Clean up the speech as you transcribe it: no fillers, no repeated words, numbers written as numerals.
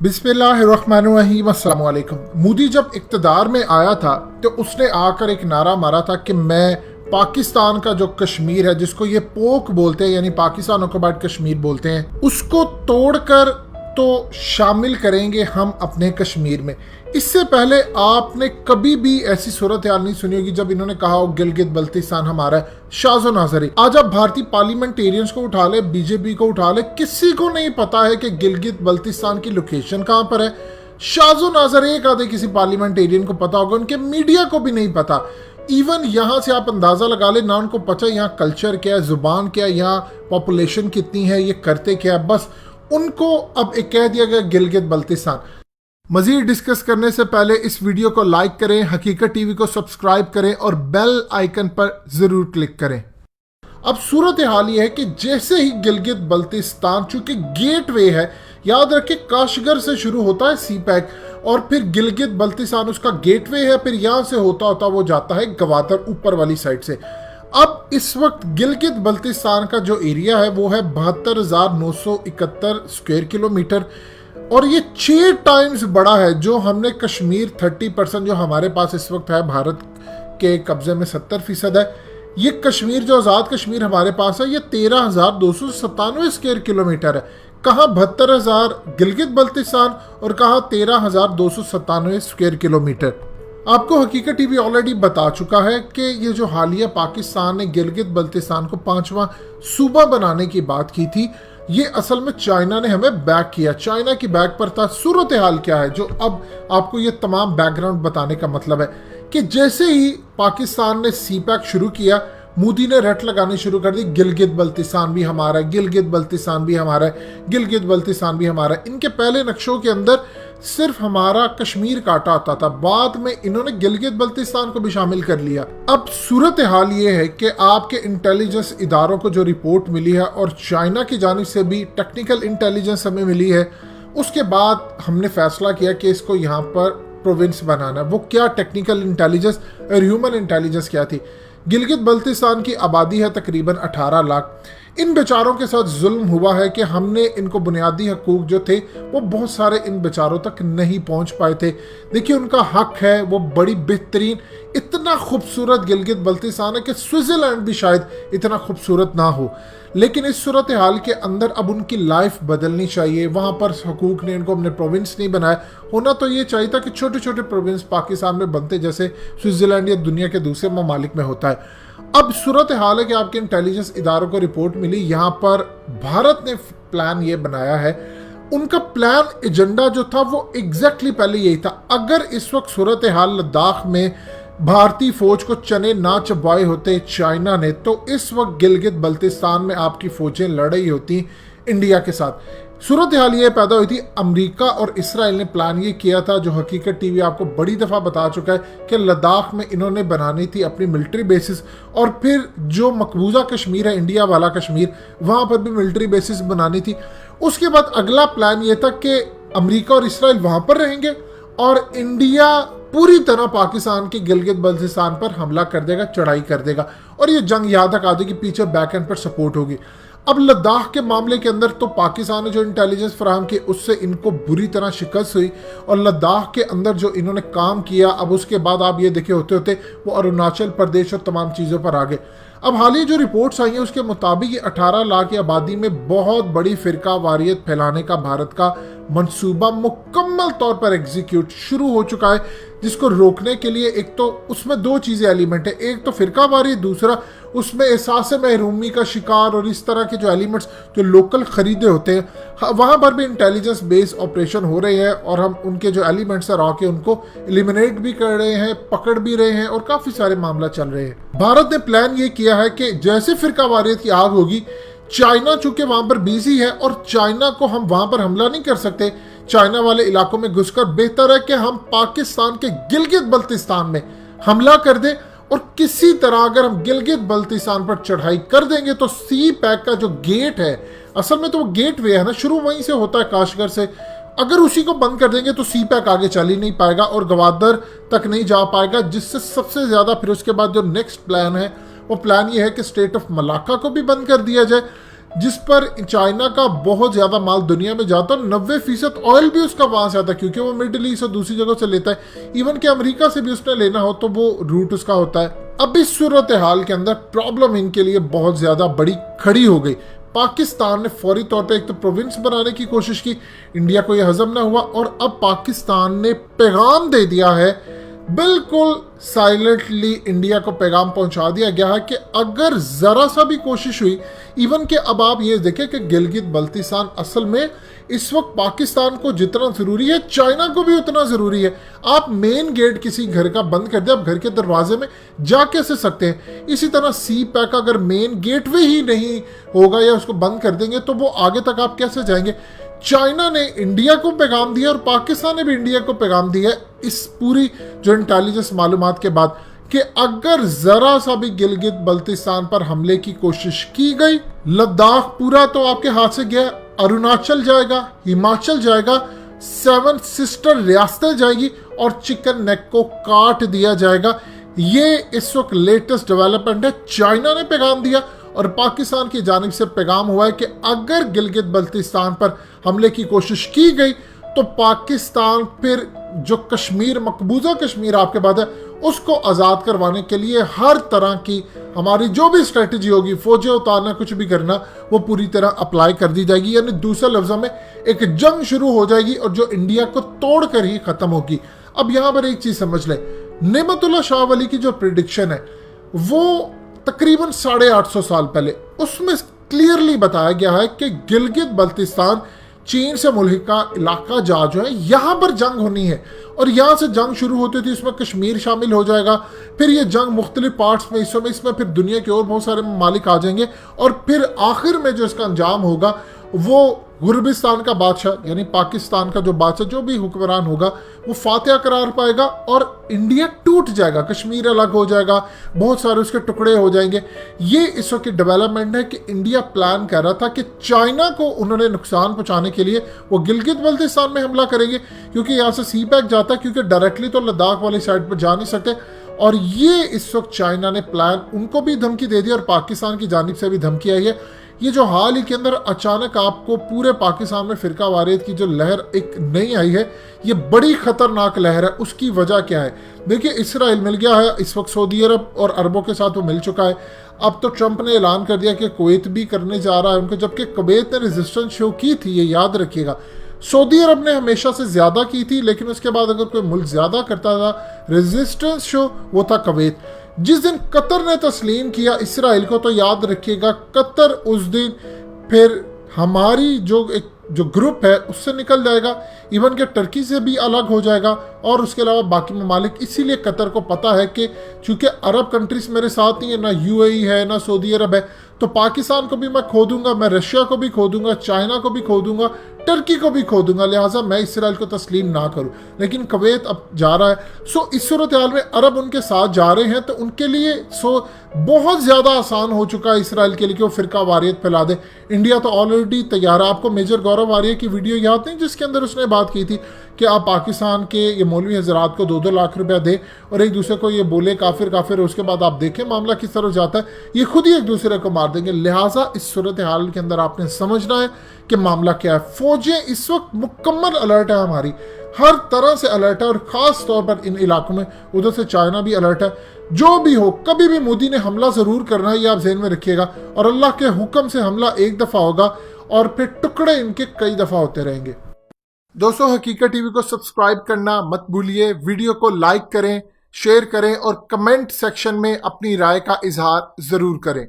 बिस्मिल्लाहिर्रहमानिर्रहीम अस्सलाम वालेकुम। मोदी जब इक़्तिदार में आया था तो उसने आकर एक नारा मारा था कि मैं पाकिस्तान का जो कश्मीर है, जिसको ये पोक बोलते हैं यानी पाकिस्तान ऑक्युपाइड कश्मीर बोलते हैं, उसको तोड़कर तो शामिल करेंगे हम अपने कश्मीर में। इससे पहले आपने कभी भी ऐसी सूरत हाल नहीं सुनी होगी जब इन्होंने कहा हो गिलगित बल्तिस्तान हमारा है। शाज़ो नाज़री, आज आप भारतीय पार्लियामेंटेरियंस को उठा ले, बीजेपी को उठा ले, किसी को नहीं पता है कि गिलगित बल्तिस्तान की लोकेशन कहाँ पर है। शाज़ो नाज़री एक आधे किसी पार्लियामेंटेरियन को पता होगा, उनके मीडिया को भी नहीं पता। इवन यहाँ से आप अंदाज़ा लगा ले, ना उनको पता यहाँ कल्चर क्या है, जुबान क्या है, यहाँ पॉपुलेशन कितनी है, ये करते क्या है। बस उनको अब एक कह दिया गया गिलगित बल्तिस्तान। मजीद डिस्कस करने से पहले इस वीडियो को लाइक करें, हकीकत टीवी को सब्सक्राइब करें और बेल आइकन पर जरूर क्लिक करें। अब सूरत हाल ये है कि जैसे ही गिलगित बल्तिस्तान, चूंकि गेटवे है, याद रखें काशगर से शुरू होता है सी पैक और फिर गिलगित बल्तिस्तान उसका गेटवे है, फिर यहां से होता होता वो जाता है गवादर ऊपर वाली साइड से। अब इस वक्त गिलगित बल्तिस्तान का जो एरिया है वो है 72,971 स्क्वायर किलोमीटर और ये 6 टाइम्स बड़ा है। जो हमने कश्मीर 30% जो हमारे पास इस वक्त है, भारत के कब्जे में 70% है, ये कश्मीर जो आज़ाद कश्मीर हमारे पास है ये 13,297 स्क्वायर किलोमीटर है। कहाँ 72,000 गिलगित बल्तिस्तान और कहाँ 13,297 स्क्वायर किलोमीटर। आपको हकीकत टीवी ऑलरेडी बता चुका है कि ये जो हालिया पाकिस्तान ने गिलगित बल्तिस्तान को 5वां सूबा बनाने की बात की थी, ये असल में चाइना ने हमें बैक किया। चाइना की बैक पर था। सूरत हाल क्या है, जो अब आपको ये तमाम बैकग्राउंड बताने का मतलब है कि जैसे ही पाकिस्तान ने सी पैक शुरू किया, मोदी ने रट लगानी शुरू कर दी, गिलगित बल्तिस्तान भी हमारा है, गिलगित बल्तिस्तान भी हमारा है, गिलगित बल्तिस्तान भी हमारा है। इनके पहले नक्शों के अंदर सिर्फ हमारा कश्मीर काटा आता था, बाद में इन्होंने गिलगित बल्तिस्तान को भी शामिल कर लिया। अब सूरत हाल ये है कि आपके इंटेलिजेंस इदारों को जो रिपोर्ट मिली है और चाइना की जानिब से भी टेक्निकल इंटेलिजेंस हमें मिली है, उसके बाद हमने फैसला किया कि इसको यहाँ पर प्रोविंस बनाना। वो क्या टेक्निकल इंटेलिजेंस और ह्यूमन इंटेलिजेंस क्या थी। गिलगित बल्तिस्तान की आबादी है तकरीबन 18 लाख। इन बेचारों के साथ जुल्म हुआ है कि हमने इनको बुनियादी हकूक जो थे वो बहुत सारे इन बेचारों तक नहीं पहुंच पाए थे। देखिए उनका हक है, वो बड़ी बेहतरीन, इतना खूबसूरत गिलगित बल्तिस्तान है कि स्विट्जरलैंड भी शायद इतना खूबसूरत ना हो। लेकिन इस सूरत हाल के अंदर अब उनकी लाइफ बदलनी चाहिए। वहाँ पर हकूक ने इनको अपने प्रोविंस नहीं बनाया। होना तो ये चाहिए था कि छोटे छोटे प्रोविंस पाकिस्तान में बनते जैसे स्विट्जरलैंड या दुनिया के दूसरे ममालिक में होता है। अब सूरत हाल है कि आपके इंटेलिजेंस इदारों को रिपोर्ट मिली, यहाँ पर भारत ने प्लान ये बनाया है। उनका प्लान एजेंडा जो था वो एग्जैक्टली पहले यही था। अगर इस वक्त सूरत हाल लद्दाख में भारतीय फौज को चने ना चबाए होते चाइना ने, तो इस वक्त गिलगित बल्तिस्तान में आपकी फौजें लड़ रही होती इंडिया के साथ। सूरत हाल ये पैदा हुई थी, अमेरिका और इसराइल ने प्लान ये किया था, जो हकीकत टीवी आपको बड़ी दफ़ा बता चुका है कि लद्दाख में इन्होंने बनानी थी अपनी मिलिट्री बेसिस और फिर जो मकबूजा कश्मीर है, इंडिया वाला कश्मीर, वहाँ पर भी मिलिट्री बेसिस बनानी थी। उसके बाद अगला प्लान ये था कि अमेरिका और इसराइल वहाँ पर रहेंगे और इंडिया पूरी तरह पाकिस्तान की गिलगित बल्तिस्तान पर हमला कर देगा, चढ़ाई कर देगा और ये जंग यहाँ तक आती कि पीछे बैक एंड पर सपोर्ट होगी। अब लद्दाख के मामले के अंदर तो पाकिस्तान ने जो इंटेलिजेंस फराहम की उससे इनको बुरी तरह शिकस्त हुई और लद्दाख के अंदर जो इन्होंने काम किया, अब उसके बाद आप ये देखे होते होते वो अरुणाचल प्रदेश और तमाम चीज़ों पर आ गए। अब हाल ही जो रिपोर्ट्स आई हैं उसके मुताबिक ये 18 लाख की आबादी में बहुत बड़ी फिरका वारियत फैलाने का भारत का मंसूबा मुकम्मल तौर पर एग्जीक्यूट शुरू हो चुका है, जिसको रोकने के लिए एक तो उसमें 2 चीज़ें एलिमेंट है। एक तो फिरका वारियत, दूसरा उसमें एहसास महरूमी का शिकार और इस तरह के जो एलिमेंट्स जो लोकल खरीदे होते हैं, वहाँ पर भी इंटेलिजेंस बेस्ड ऑपरेशन हो रहे हैं और हम उनके जो एलिमेंट्स है आके उनको एलिमिनेट भी कर रहे हैं, पकड़ भी रहे हैं और काफ़ी सारे मामला चल रहे हैं। भारत ने प्लान ये किया है कि जैसे फिरका वारियत की आग होगी, चाइना चूंकि वहां पर बिजी है और चाइना को हम वहां पर हमला नहीं कर सकते, चाइना वाले इलाकों में घुसकर बेहतर है कि हम पाकिस्तान के गिलगित बल्तिस्तान में हमला कर दें और किसी तरह अगर हम गिलगित बल्तिस्तान पर चढ़ाई कर देंगे तो सी पैक का जो गेट है, असल में तो वो गेट वे है ना, शुरू वहीं से होता है काशगर से, अगर उसी को बंद कर देंगे तो सी पैक आगे चल ही नहीं पाएगा और गवादर तक नहीं जा पाएगा, जिससे सबसे ज्यादा फिर उसके बाद जो नेक्स्ट प्लान है वो प्लान ये है कि स्टेट ऑफ मलाक्का को भी बंद कर दिया जाए जिस पर चाइना का बहुत ज्यादा माल दुनिया में जाता है। 90% ऑयल भी उसका वहां से आता है क्योंकि वो मिडिल ईस्ट और दूसरी जगह से लेता है। इवन कि अमेरिका से भी उसने लेना हो तो वो रूट उसका होता है। अब इस सूरत हाल के अंदर प्रॉब्लम इनके लिए बहुत ज्यादा बड़ी खड़ी हो गई। पाकिस्तान ने फौरी तौर पे एक तो प्रोविंस बनाने की कोशिश की, इंडिया को यह हजम ना हुआ, और अब पाकिस्तान ने पैगाम दे दिया है, बिल्कुल साइलेंटली इंडिया को पैगाम पहुंचा दिया गया है कि अगर जरा सा भी कोशिश हुई, इवन कि अब आप ये देखें कि गिलगित बल्तिस्तान असल में इस वक्त पाकिस्तान को जितना जरूरी है चाइना को भी उतना जरूरी है। आप मेन गेट किसी घर का बंद कर दे, आप घर के दरवाजे में जा कैसे सकते हैं। इसी तरह सी पैक अगर मेन गेटवे ही नहीं होगा या उसको बंद कर देंगे तो वो आगे तक आप कैसे जाएंगे। चाइना ने इंडिया को पैगाम दिया और पाकिस्तान ने भी इंडिया को पैगाम दिया इस पूरी जो इंटेलिजेंस मालूमात के बाद कि अगर जरा सा भी गिलगित बल्तिस्तान पर हमले की कोशिश की गई, लद्दाख पूरा तो आपके हाथ से गया, अरुणाचल जाएगा, हिमाचल जाएगा, 7 सिस्टर रियासतें जाएगी और चिकन नेक को काट दिया जाएगा। ये इस वक्त लेटेस्ट डेवलपमेंट है। चाइना ने पैगाम दिया और पाकिस्तान की जानिब से पैगाम हुआ है कि अगर गिलगित बल्तिस्तान पर हमले की कोशिश की गई तो पाकिस्तान फिर जो कश्मीर, मकबूजा कश्मीर आपके बाद है, उसको आज़ाद करवाने के लिए हर तरह की हमारी जो भी स्ट्रेटजी होगी, फौजें उतारना, कुछ भी करना, वो पूरी तरह अप्लाई कर दी जाएगी। यानी दूसरे लफ्ज़ों में एक जंग शुरू हो जाएगी और जो इंडिया को तोड़ कर ही ख़त्म होगी। अब यहाँ पर एक चीज़ समझ लें, नेमतुल्लाह शाह वली की जो प्रिडिक्शन है वो तकरीबन 850 साल पहले, उसमें क्लियरली बताया गया है कि गिलगित बल्तिस्तान चीन से मुल्हिका इलाका जो है यहाँ पर जंग होनी है और यहाँ से जंग शुरू होती थी, इसमें कश्मीर शामिल हो जाएगा, फिर ये जंग मुख्तलिफ पार्ट्स में, हिस्सों में, इसमें फिर दुनिया के और बहुत सारे ममालिक आ जाएंगे और फिर आखिर में जो इसका अंजाम होगा वो गुरबिस्तान का बादशाह यानी पाकिस्तान का जो बादशाह, जो भी हुक्मरान होगा, वो फातिहा करार पाएगा और इंडिया टूट जाएगा, कश्मीर अलग हो जाएगा, बहुत सारे उसके टुकड़े हो जाएंगे। ये इस वक्त की डेवलपमेंट है कि इंडिया प्लान कर रहा था कि चाइना को उन्होंने नुकसान पहुंचाने के लिए वो गिलगित बल्तिस्तान में हमला करेंगे क्योंकि यहाँ से सी पैक जाता है, क्योंकि डायरेक्टली तो लद्दाख वाली साइड पर जा नहीं सकते। और ये इस वक्त चाइना ने प्लान, उनको भी धमकी दे दी और पाकिस्तान की जानिब से भी धमकी आई है। ये जो हाल ही के अंदर अचानक आपको पूरे पाकिस्तान में फिरका वारियत की जो लहर एक नई आई है, ये बड़ी खतरनाक लहर है। उसकी वजह क्या है? देखिए, इसराइल मिल गया है, इस वक्त सऊदी अरब और अरबों के साथ वो मिल चुका है। अब तो ट्रंप ने ऐलान कर दिया कि कुवैत भी करने जा रहा है उनको, जबकि कुवैत ने रेजिस्टेंस शो की थी, ये याद रखिएगा। सऊदी अरब ने हमेशा से ज्यादा की थी, लेकिन उसके बाद अगर कोई मुल्क ज्यादा करता था रेजिस्टेंस शो, वो था कुवैत। जिस दिन कतर ने तस्लीम किया इसराइल को, तो याद रखिएगा कतर उस दिन फिर हमारी जो ग्रुप है उससे निकल जाएगा, इवन के टर्की से भी अलग हो जाएगा और उसके अलावा बाकी ममालिक। इसीलिए कतर को पता है कि चूंकि अरब कंट्रीज मेरे साथ नहीं है, ना यूएई है ना सऊदी अरब है, तो पाकिस्तान को भी मैं खो दूंगा, मैं रशिया को भी खो दूंगा, चाइना को भी खो दूंगा, टर्की को भी खो दूंगा, लिहाजा मैं इसराइल को तस्लीम ना करूं। लेकिन कुवैत अब जा रहा है। इस सूरत हाल में अरब उनके साथ जा रहे हैं, तो उनके लिए बहुत ज़्यादा आसान हो चुका है इसराइल के लिए कि वो फिरका वारियत फैला दे। इंडिया तो ऑलरेडी तैयार है। आपको मेजर गौरव आर्य की वीडियो याद नहीं जिसके अंदर उसने बात की थी कि आप पाकिस्तान के ये मौलवी हजरात को 2-2 लाख रुपया दे और एक दूसरे को ये बोले काफिर काफिर, उसके बाद आप देखें मामला किस तरह जाता है, ये खुद ही एक दूसरे को मार देंगे। लिहाजा इस सूरत हाल के अंदर आपने समझना है कि मामला क्या है। फौजें इस वक्त मुकम्मल अलर्ट है, हमारी हर तरह से अलर्ट है और खास तौर पर इन इलाकों में, उधर से चाइना भी अलर्ट है। जो भी हो, कभी भी मोदी ने हमला जरूर करना है, ये आप ज़हन में रखिएगा, और अल्लाह के हुक्म से हमला एक दफा होगा और फिर टुकड़े इनके कई दफा होते रहेंगे। दोस्तों, हकीकत टीवी को सब्सक्राइब करना मत भूलिए, वीडियो को लाइक करें, शेयर करें और कमेंट सेक्शन में अपनी राय का इजहार जरूर करें।